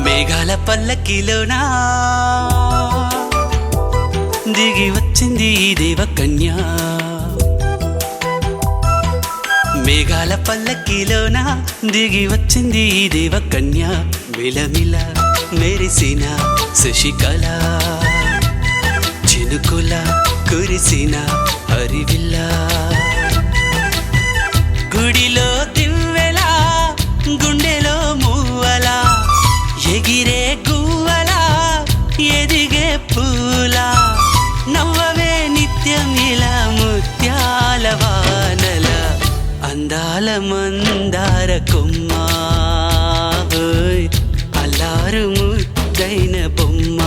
మేఘాల పల్లకిలోనా దిగి వచ్చింది ఈ దేవకన్య. మేఘాల పల్లకిలోనా దిగి వచ్చింది ఈ దేవకన్య. మిలమిల మెరిసిన శశికళ చినుకుల కురిసిన హరివిల్ల. గుడిలో దివ్వెలా గుండెలో మూవలా ఎగిరే గువ్వలా ఎదిగే పూలా నవ్వవే నిత్యం ఇలా ముత్యాల వానల అందాల మందార కొమ్మ అల్లారు ముద్దైన బొమ్మ.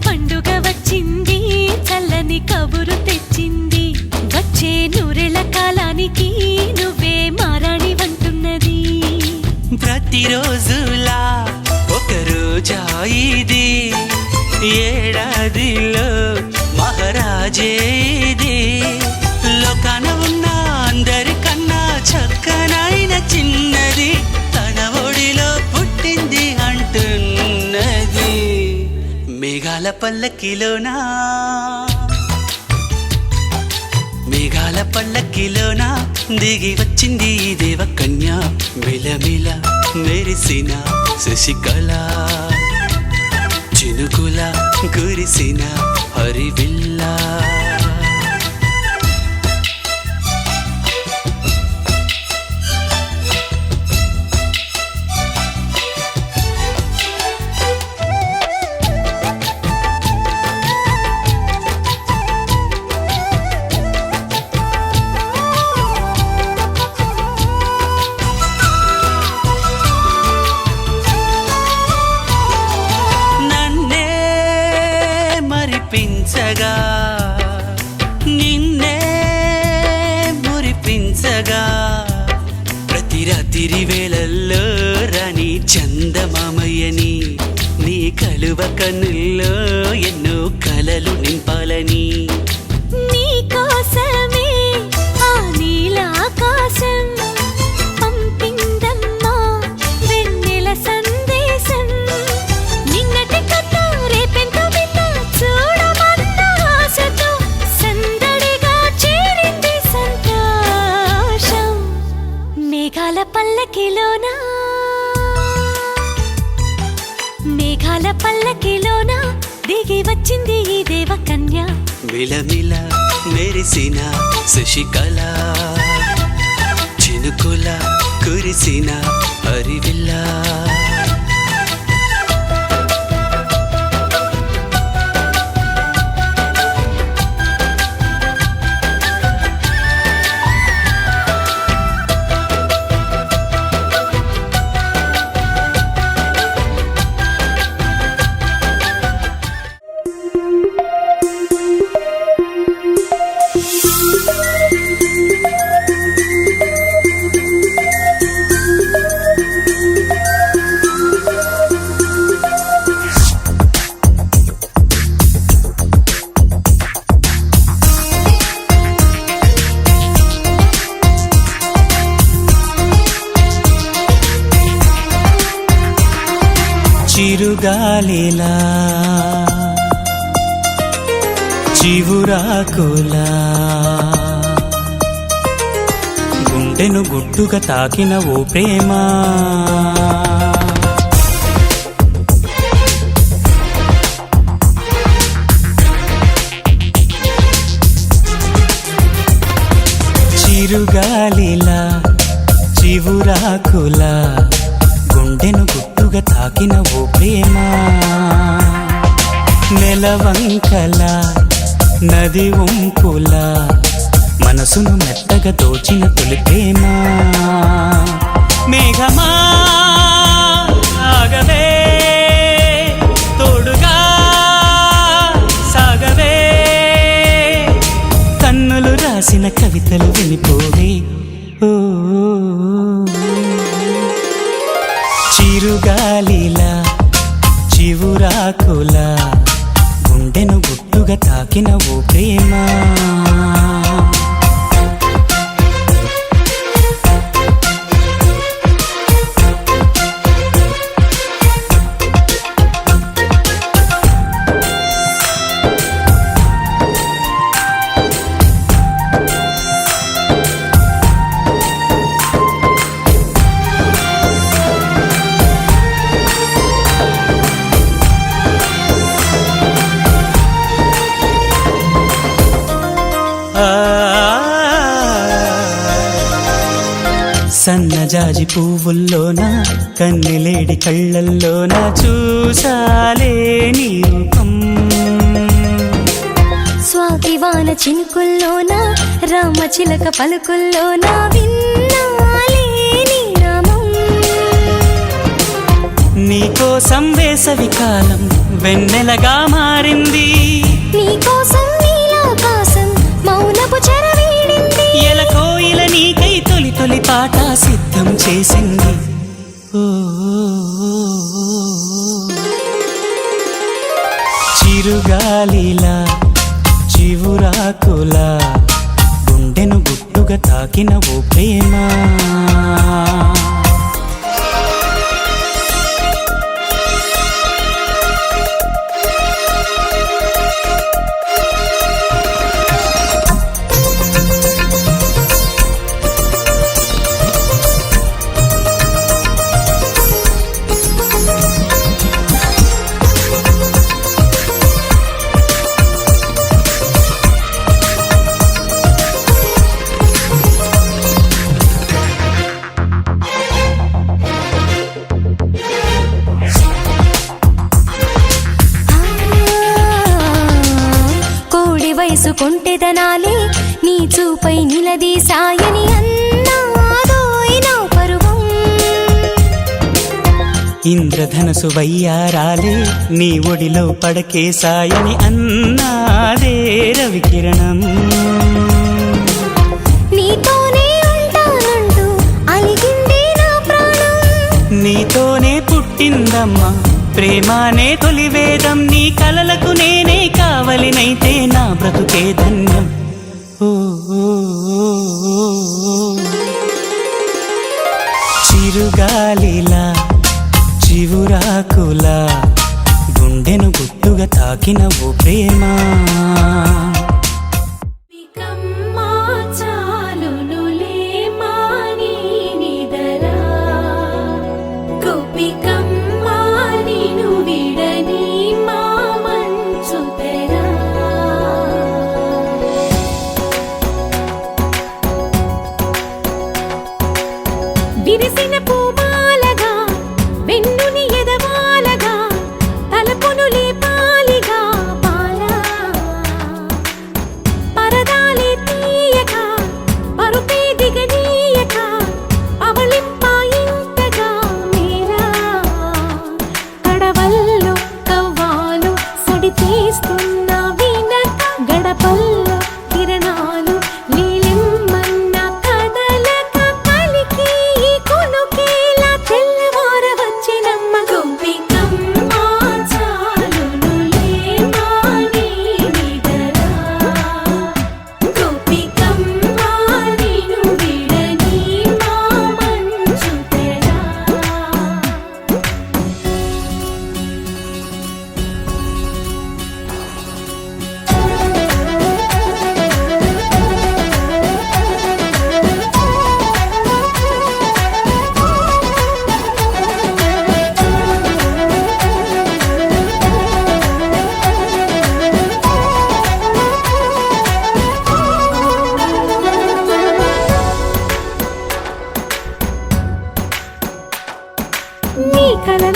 పండుగ వచ్చింది చల్లని కబురు తెచ్చింది వచ్చే నూరెల కాలానికి నువ్వే మారాణి వంటున్నది. ప్రతిరోజులా ఒక రోజా ఇది ఏడాదిలో మహారాజే ఇది. లోకాన ఉన్న అందరికన్నా చక్కనైన చిన్నది తన ఒడిలో పుట్టింది అంటున్నది. మేఘాల పల్లకిలోనా మేఘాల పల్లకిలోనా దిగి వచ్చింది ఈ దేవకన్య. మిలమిల మెరిసిన శశికళ చినుకుల కురిసిన హరివిల్ల. మరిపించగా నిన్నే మురిపించగా ప్రతి రాత్రి వేళల్లో రాణి చందమామయ్యని నీ కలువ కన్నుల్లో ఎన్నో కలలు నింపాలని. నీ కోసమే ఆ నీలాకాశం పంపిందమ్మా వెన్నెల సందేశం. నిన్నటి కథ రేపెంత చూడమన్న ఆశతో సందడిగా చేరింది సంతోషం. మేఘాల పల్లకిలోనా మేఘాల పల్లకిలోనా దిగి వచ్చింది ఈ దేవకన్య. మిలమిల మెరిసిన శశికళ చినుకుల కురిసిన హరివిల్ల. చిరుగాలిలా చివురాకులా గుండెను గుట్టుగా తాకిన ఓ ప్రేమ. చిరుగాలిలా చివురాకులా గుండెను గుట్టుగా గుట్టుగా తాకిన ఓ ప్రేమ నెలవంకల నది వంపుల మనసును మెత్తగా దోచిన తొలి ప్రేమ మేఘమా ఆగవే తోడుగా సాగవే కన్నులు రాసిన కవితలు వినిపోవే ఓ చిరుగాలిలా చివురాకులా గుండెను గుట్టుగా తాకిన ఓ ప్రేమ సన్నజాజి పువ్వుల్లోన కన్నెలేడి కళ్ళల్లోన చూసాలే నీ రూపం స్వాతివాన చినుకుల్లోన రామచిలక పలుకుల్లోన విన్నాలే నీ నామం నీకోసం వేసవి కాలం వెన్నెలగా మారింది నీకోసం నీలాకాశం మౌనపు చెరవీడింది ఎలకోయిల నీకై తొలి తొలి పాట సిద్ధం చేసింది ఓ చిరుగాలిలా చివురాకులా గుండెను గుట్టుగా తాకిన ఓ ప్రేమ వయసుకొంటెదనాలే నీ చూపై నిలదీసాయని అన్నాదోయ్ నా పరువం ఇంద్రధనసు వయ్యారాలే నీ ఒడిలో పడకేసాయని అన్నాదే రవికిరణం నీతోనే ఉంటానంటూ అలిగిందే నా ప్రాణం నీతోనే పుట్టిందమ్మా ప్రేమానే తొలివేదం నీ కలలకు నేనే కావలినైతే నా బ్రతుకే ధన్యం ఓ చిరుగాలిలా చివురాకులా గుండెను గుట్టుగా తాకిన ఓ ప్రేమ విరిసిన పూమాలగా వెన్నుని ఎదవాలగా తలపును లేపాలిగా పాలా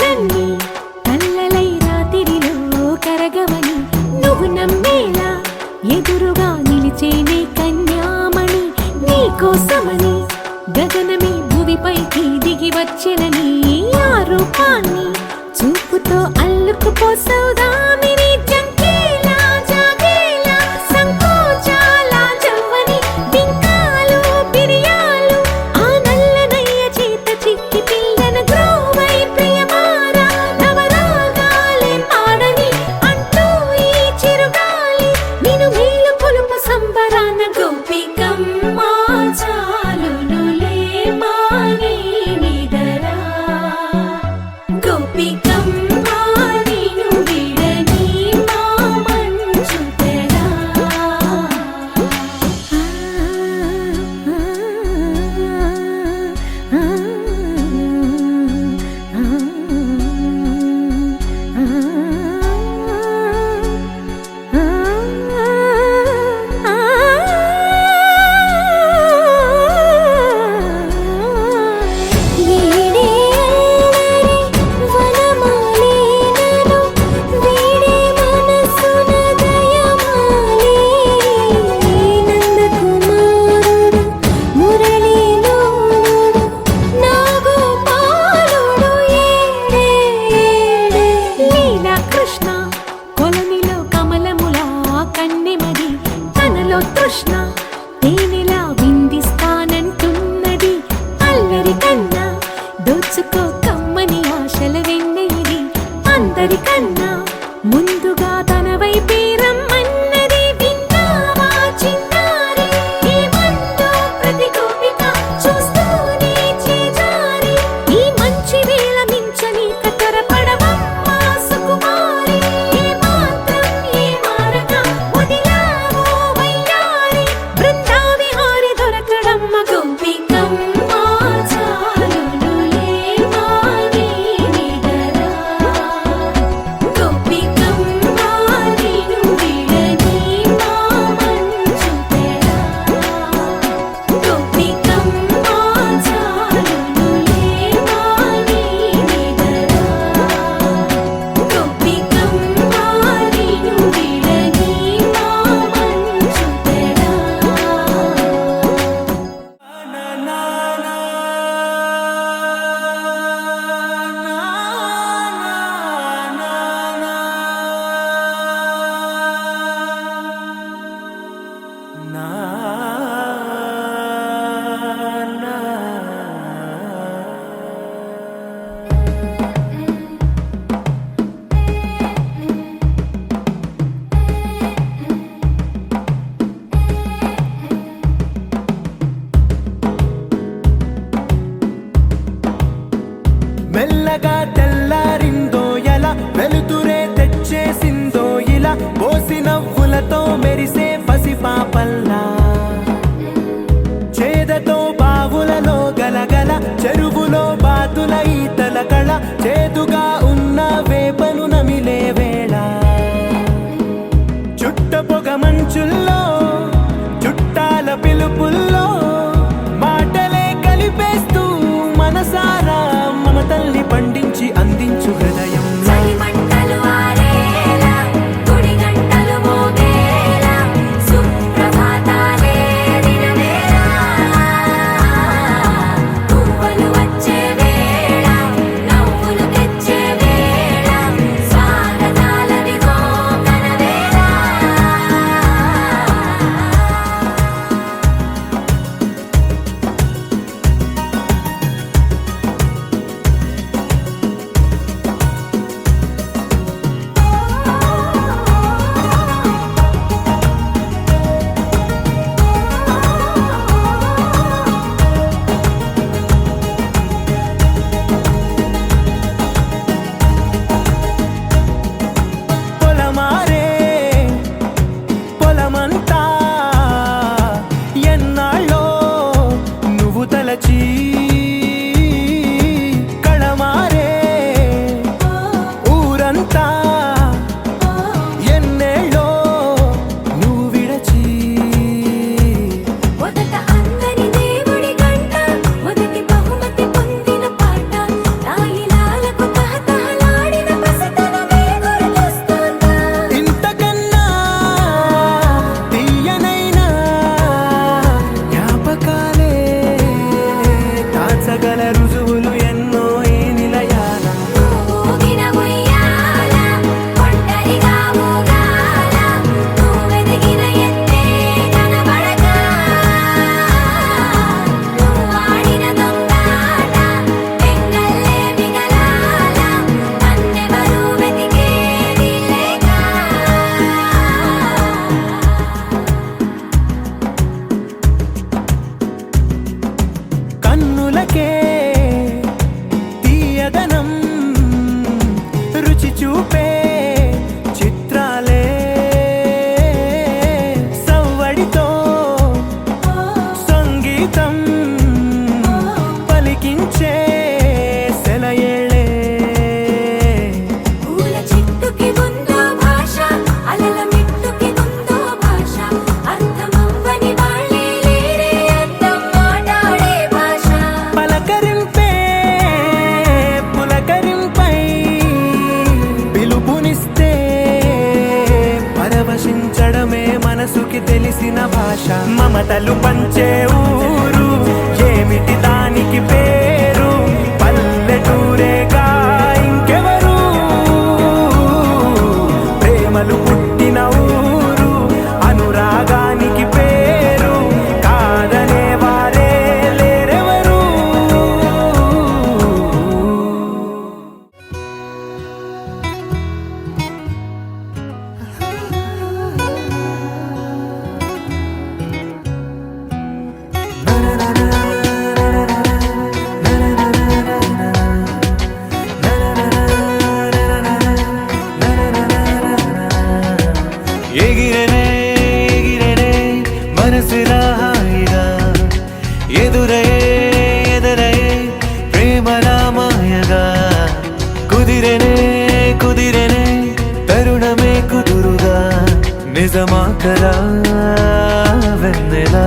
కలలన్నీ కల్లలై రాత్రిలో కరగవని నువ్వు నమ్మేలా ఎదురుగా నిలిచేనే కన్యామణి నీకోసమని గగనమే భువిపైకి దిగి వచ్చెనని ఆ రూపాన్ని చూపుతో అల్లుకుపోసౌదామిని జంకేలా జాగేలా సంకోచాల జవ్వని బింకాలు బిరియాలు ఆ నల్లనయ్య చేత చిక్కి పిల్లన గ్రోవై ప్రియమారా నవరాగాలే పాడని అంటూ ఈ చిరుగాలి నిన్ను మేలు పొలుపు సంబరాన గోపికమ్మ చాలునులే మాని నిదరా గోపికమ్మ నిన్ను విడని మా మంచు తెరా కృష్ణ కొలనిలో కమలములా కన్నెమది తనలో తృష్ణ తేనెలా విందిస్తానంటున్నది అల్లరి కన్నా దోచుకో కమ్మని ఆశల వెన్నెయిది అందరికన్నా ముందుగా తన వైపే రమ్మన్నది విన్నావా చిన్నారి ఏమందో ప్రతి గోపిక చూస్తూనే చేజారి ఈ మంచి వేళ మించని కతరపడవమ్మ సుకుమారి ఏ మాత్రం ఏ మారక వదిలావో వయ్యారి బృందావిహారి దొరకడమ్మ గోపికమ్మ చాలునులే మాని నిదరా గోపికమ్మ నిన్ను విడని మా మంచు తెరా గోపికమ్మ చాలునులే మాని నిదరా గోపికమ్మ నిన్ను విడని మా మంచు తెరా మెల్లగా తెల్లారిందో ఎలా వెలుతురే తెచ్చేసిందో ఇలా పోసి నవ్వులతో మెరిసే పసిపాపల్లా చేదతో బావులలో గలగల చెరువులో బాతుల ఈతల కళ చేదుగా ఉన్న వేపను నమిలే వేళ చుట్ట పొగ మంచుల్లో చుట్టాల పిలుపుల్లో మాటలే కలిపేస్తూ మనసారా మమతల్ని పండించి అందించు హృదయం చలిమంటలు ఆరేలా గుడి గంటలు మోగేలా సుప్రభాతాలే దినవేళ పువ్వులు వచ్చే వేళ నవ్వులు తెచ్చే వేళ స్వాగతాలదిగో కనవేళ మమతలు పంచే ఊరు ఏమిటి దానికి పేరు పల్లెటూరేగా ఇంకెవరు ప్రేమలు పుట్టిన ఊరు అనురాగానికి పేరు కాదనే వారే లేరెవరు ఎగిరనే ఎగిరనే మనసులా హాయిగా ఎదురయే ఎదరయే ప్రేమలా మాయగా కుదిరెనే కుదిరెనే తరుణమే కుదురుగా నిజమా కలా వెన్నెలా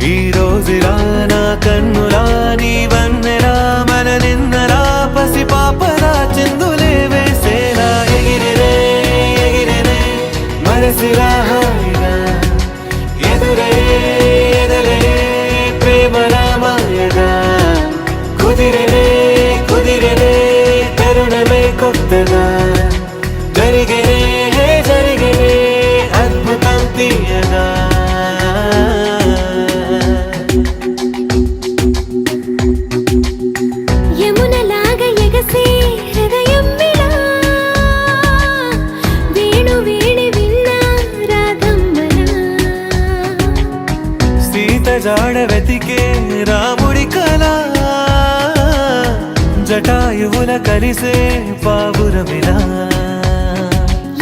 ఈ రోజులా నా కన్నులా నీ వన్నెలా మన నిన్నలా పసి పాపలా చిందులే వేసేలా ఎగిరిరే ఎగిరిరే మనసులా హాయిగా ఎదురయే ఎదరయే ప్రేమలా మాయగా కుదిరినే కుదిరినే తరుణమే కొత్తగా జరిగినే జరిగినే అద్భుతం తీయగా యమునలాగా ఎగసే హృదయం విలా వేణు వేణి విన్నా రాధమ్మలా సీత జాడ వెతికే రాముడి కళ జటాయువుల కలిసే పావురమిలా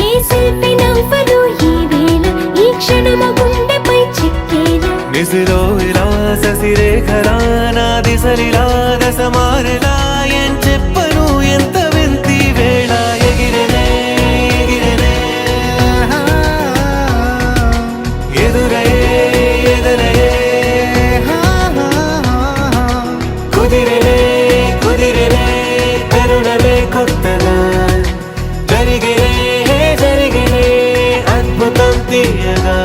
ఏ శిల్పి నవ్వదు ఈ వేళ ఈ క్షణము గుండెపై చిక్కేలా నిసిలో ఇలా శశిరేఖలా నా దిశలిలా దశమారిలా ఏం చెప్పను ఎంత వింతి వేళ ఎగిరినే ఎగిరినే ఎదురయే ఎదరయే కుదిరినే కుదిరినే తరుణమే కొత్తగా జరిగినే జరిగినే అద్భుతం తీయగా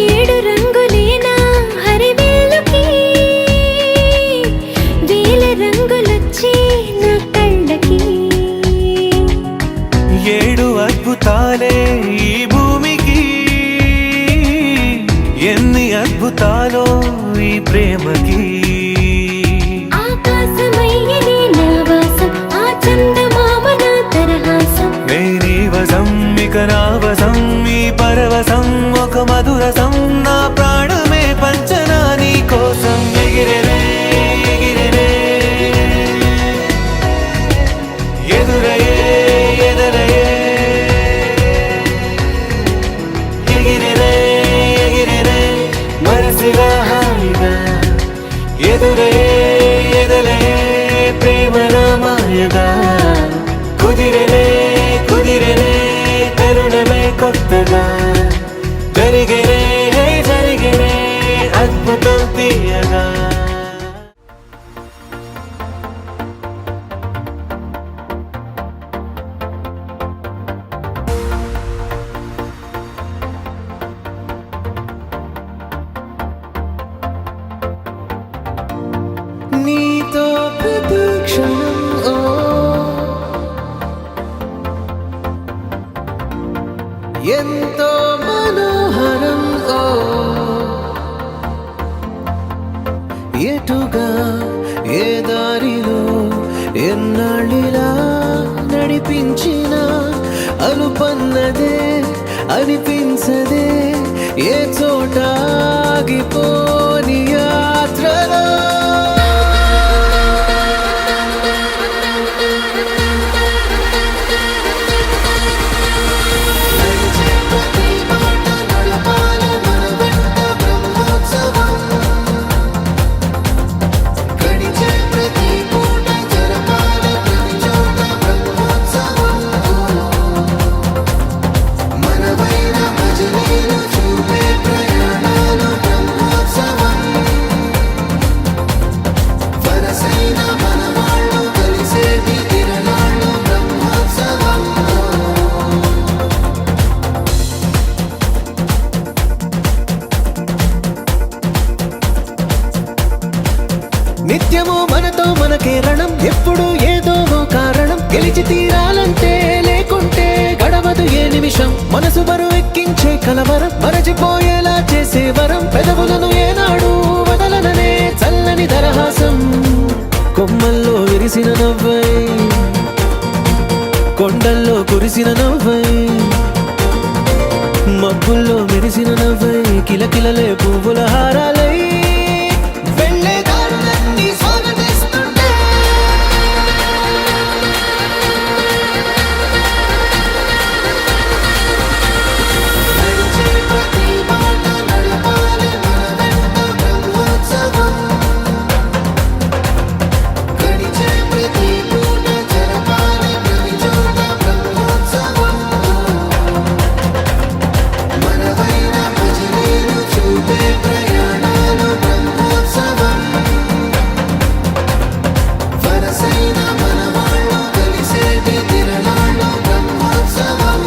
ఏడు రంగులేనా హరివిల్లుకి వేల రంగులొచ్చి నా కళ్ళకి ఏడు అద్భుతాలే ఈ భూమికి ఎన్ని అద్భుతాలో ఈ ప్రేమకి ఆకాశమయ్యని నా వాసం ఆ చందమామ నా తరహాసం నేనీ వసం ఇక నా వసం ఈ పరవశం ఒక మధురసం నా ప్రాణమే పంచనా నీ కోసం ఎగిరినే ఎగిరినే ఎదురయే ఎదరయే ఎగిరినే ఎగిరినే మనసులా హాయిగా ఎదురయే ఎదరయే ప్రేమలా మాయగా కుదిరినే కుదిరినే తరుణమే కొత్తగా జరిగినే జరిగినే అద్భుతం తీయగా నీతో ప్రతి క్షణం ఎంతో మనోహరం ఎటుగా ఏ దారిలో ఎన్నాళ్ళిలా నడిపించిన అనుపన్నదే అనిపించదే ఏ చోట ఆగిపోని యాత్రలో మనలో మనకే రణం, ఎప్పుడు ఏదో ఓ కారణం. గెలిచి తీరాలంటే లేకుంటే గడవదు ఏ నిమిషం. మనసు బరువు ఎక్కించే కలవరం, మరచిపోయేలా చేసే వరం. పెదవులను ఏనాడు వదలననే చల్లని దరహాసం. కొమ్మల్లో విరిసిన నవ్వై, కొండల్లో కురిసిన నవ్వై, మబ్బుల్లో మెరిసిన నవ్వై, కిలకిలలే పువ్వుల హారాలై వెళ్ళే దారులన్నీ స్వాగతిస్తుంటే. నడిచే ప్రతి బాట నడపాలి మన వెంట బ్రహ్మోత్సవం. గడిచే ప్రతి పూట జరపాలి ప్రతి చోట బ్రహ్మోత్సవం. మనవైన భజనీలు చూపే ప్రయాణాలు బ్రహ్మోత్సవం. వరసైన మనవాళ్ళు కలిసేటి తిరణాలు బ్రహ్మోత్సవం.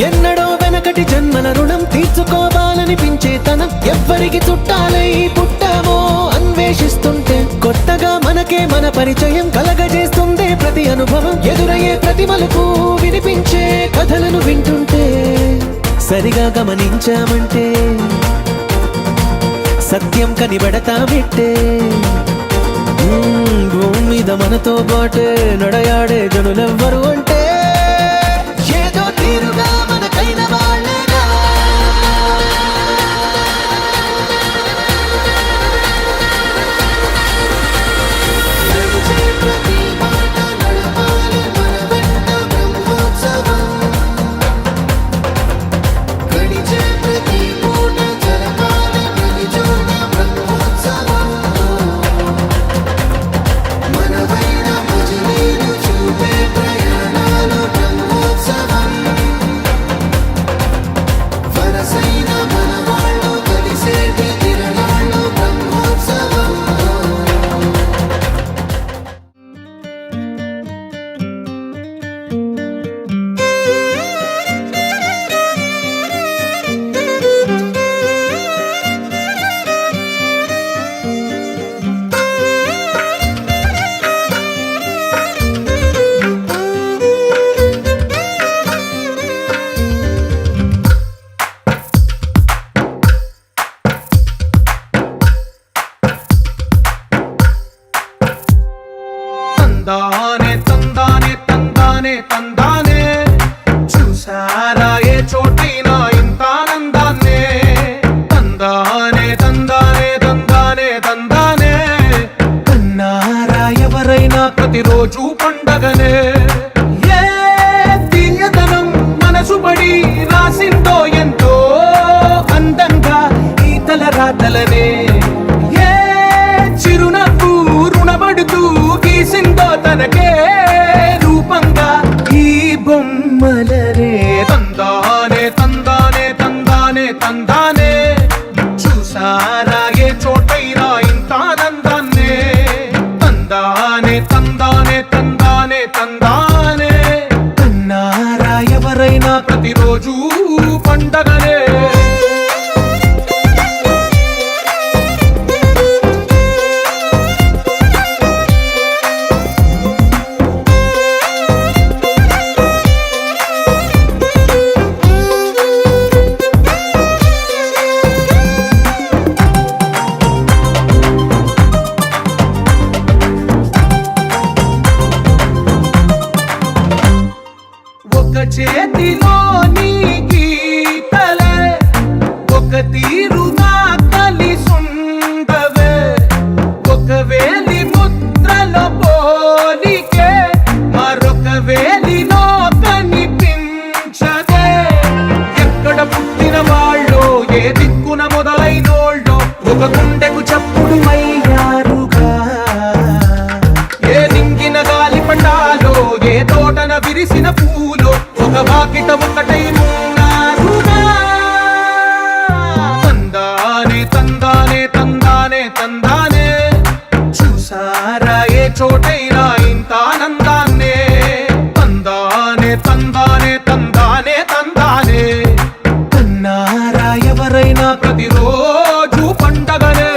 ఎన్నడో వెనకటి జన్మల రుణం తీర్చుకోవాలనిపించే తనం. ఎవ్వరికి చుట్టాలై పుట్టామో అన్వేషిస్తుంటే కొత్తగా మనకే మన పరిచయం కలగజేస్తుందే ప్రతి అనుభవం. ఎదురయ్యే ప్రతి మలుపు వినిపించే కథలను వింటుంటే సరిగా గమనించామంటే సత్యం కనిపెడతామిట్టే. భూమి మీద మనతో పాటే నడయాడే జనులెవ్వరు అంటే ఏదో తీరుగా మనకైన వాళ్ళేనా. నడిచే ప్రతి బాట నడపాలి మన వెంట బ్రహ్మోత్సవం. గడిచే ప్రతి పూట జరపాలి ప్రతి చోట బ్రహ్మోత్సవం. మనవైన భజనీలు చూపే ప్రయాణాలు బ్రహ్మోత్సవం. వరసైన మనవాళ్ళు కలిసేటి తిరణాలు బ్రహ్మోత్సవం. తందానే తందానే తందానే తందానే, చూసారా ఏ చోటైనా ఇంత ఆనందాన్నే. తందానే తందానే తందానే తందానే, కన్నారా ఎవరైనా ప్రతిరోజు పండగనే. ఏ తీయదనం మనసు పడి రాసిందో ఎంతో అందంగా ఈ తలరాతలనే. ఏ చిరునవ్వు రుణపడుతూ గీసిందో తనకే రూపంగా ఈ బొమ్మలనే. తందానే తందానే తందానే తందానే, చూసారా ఏ చోటైనా ఇంత ఆనందాన్నే. తందానే తందానే తందానే తందానే. చోటైనా ఇంత ఆనందాన్నే తందానే తందానే తందానే తందానే అన్నారా ఎవరైనా ప్రతిరోజు పండగనే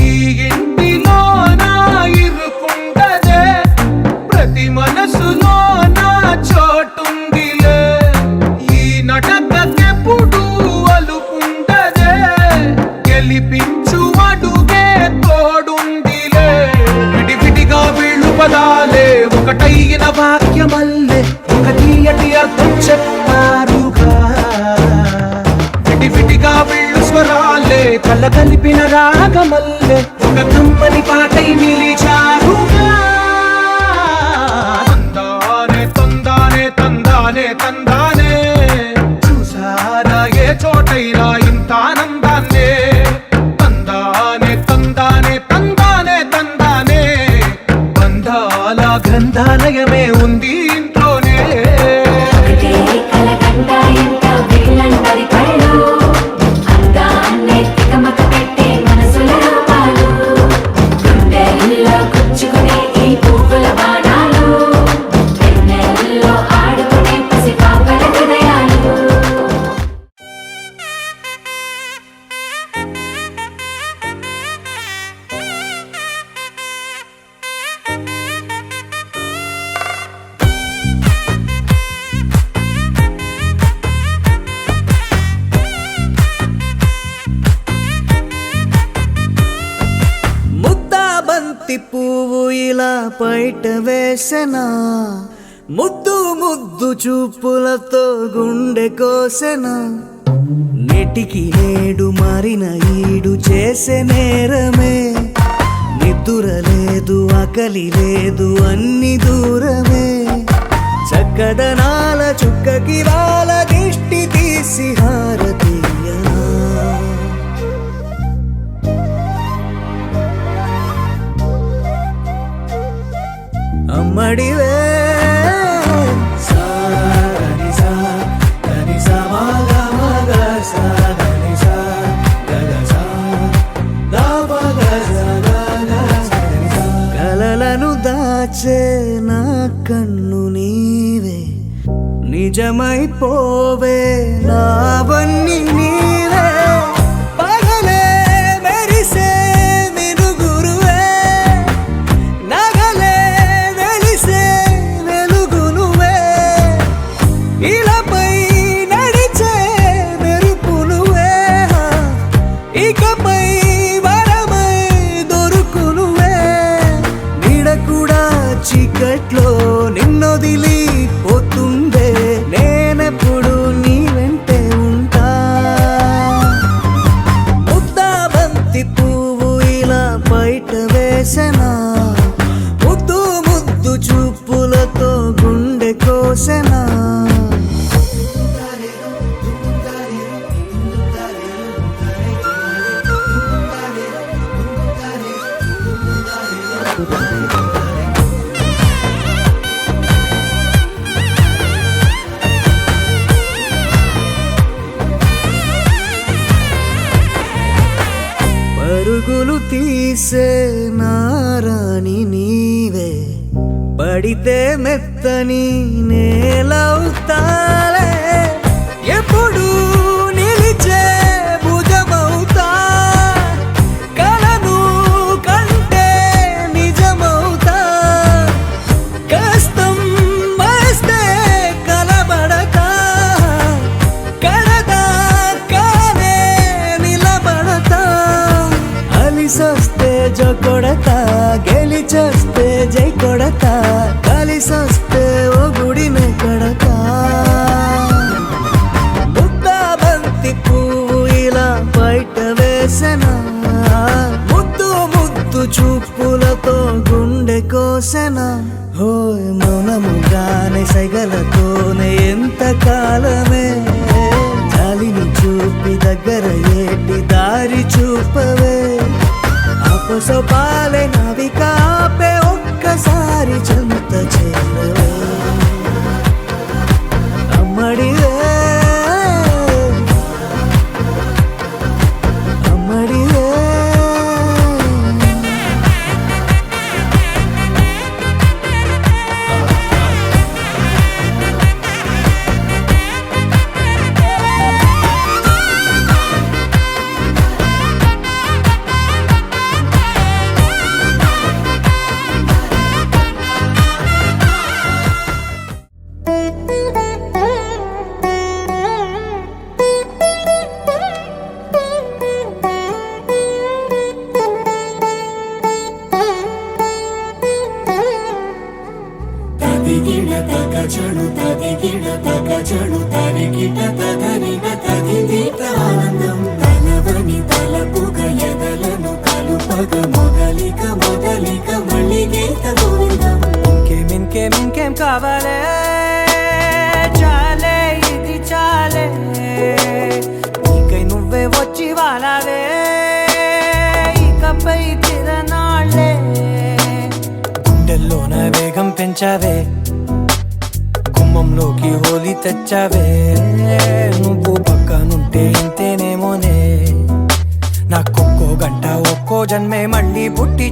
ఈ ఇంటిలోన ఇరుకుండదే ప్రతి మనసులోన చోటుందిలే ఈ నటకెప్పుడు అలుకుండదే గెలిపించు అడుగే తోడుందిలే విడివిడిగా వీళ్ళు పదాలే ఒకటైన వాక్యమల్లే ఒక తీయటి అర్థం చెప్పారుగా విడివిడిగా వీళ్ళు స్వరాలే కళ్ళ కలిపిన రాగమల్లే ఒక కమ్మని పాటై నిలిచారుగా తందానే తందానే తందానే తందానే చూసారా ఏ చోటైనా ఇంత ఆనందాన్నే తందానే తందానే తందానే తందానే బంధాల గ్రంథాలయమే ఉంది ఇంట్లోనే ఒకటే కలగంట ఎంత వీళ్ళందరి కళ్ళు అందాన్నే తికమక పెట్టే మనసుల రూపాలు గుండెల్లో గుచ్చుకునే ఈ పువ్వుల బాణాలు వెన్నెల్లో ఆడుకునే పసిపాపల హృదయాలు ముద్దా బంతి పువ్వు ఇలా బయట వేసెనా ముద్దు ముద్దు చూపులతో గుండె కోసెనా నెటికి నేడు మారిన ఈడు చేసే నేరమే నిద్ర లేదు ఆకలి లేదు అన్ని దూరమే చక్కదనాల చుక్కకి వాళ్ళ దిష్టి తీసి హారతీయనా అమ్మడివే కలలను దాచే నా కన్ను నీవే నిజమైపోవే నావన్నీ నీవే పగలే మెరిసే మినుగురువే నగలే వెలిసే వెలుగు నువ్వే ఇలాపై నడిచే మెరుపు నువ్వే ఇకపై వరమై దొరుకు నువ్వే నీడ కూడా చీకట్లో నిన్నొదిలి పోతుందే నేనెప్పుడు నీ వెంటే ఉంటా ముద్దా బంతి పువ్వు ఇలా బయట వేసెనా ముద్దు ముద్దు చూపులతో గుండె కోసెనా పరుగులు తీసే నారాణి నీవే పడితే మెత్తని నేలవుతాలే ఎప్పుడు నిలిచే భుజమవుతా కలను కంటే నిజమవుతా కష్టం వస్తే కలబడక కడదాకానే నిలబడతా అలిసొస్తే జో కొడతా గెలిచొస్తే జై కొడతా కలిసొస్తే ఓ గుడినే కడతా ముద్దా బంతి పువ్వు ఇలా బయట వేసెనా ముద్దు ముద్దు చూపులతో గుండె కోసెనా హోయ్ మౌనముగానే సైగలతోనే ఎంత కాలమే జాలిని చూపి దగ్గర ఏటి దారి చూపవే అపసపాలే నవికాపే ఒక్కసారి చెంత చేరవే అమ్మడివే అమ్మడివే తదిగిడ తగజడు తదిగిడ తగజడు తరిగిట తదరిన తదిదీట ఆనందం తలవని తలపుగ ఎదలను కలుపగ మొదలిక మొదలిక మళ్ళీ గీత గోవిందం ఇంకేం కావాలే చాలే ఇది చాలే నీకై నువ్వే వచ్చి వాలావే ఇకపై తిరనాళ్ళే గుండెల్లోన వేగం పెంచావే గుమ్మంలోకి హోలీ తెచ్చావే నువ్వు పక్కనుంటే ఇంతేనేమోనే నాకొక్కో గంట ఒక్కో జన్మే మళ్ళీ పుట్టి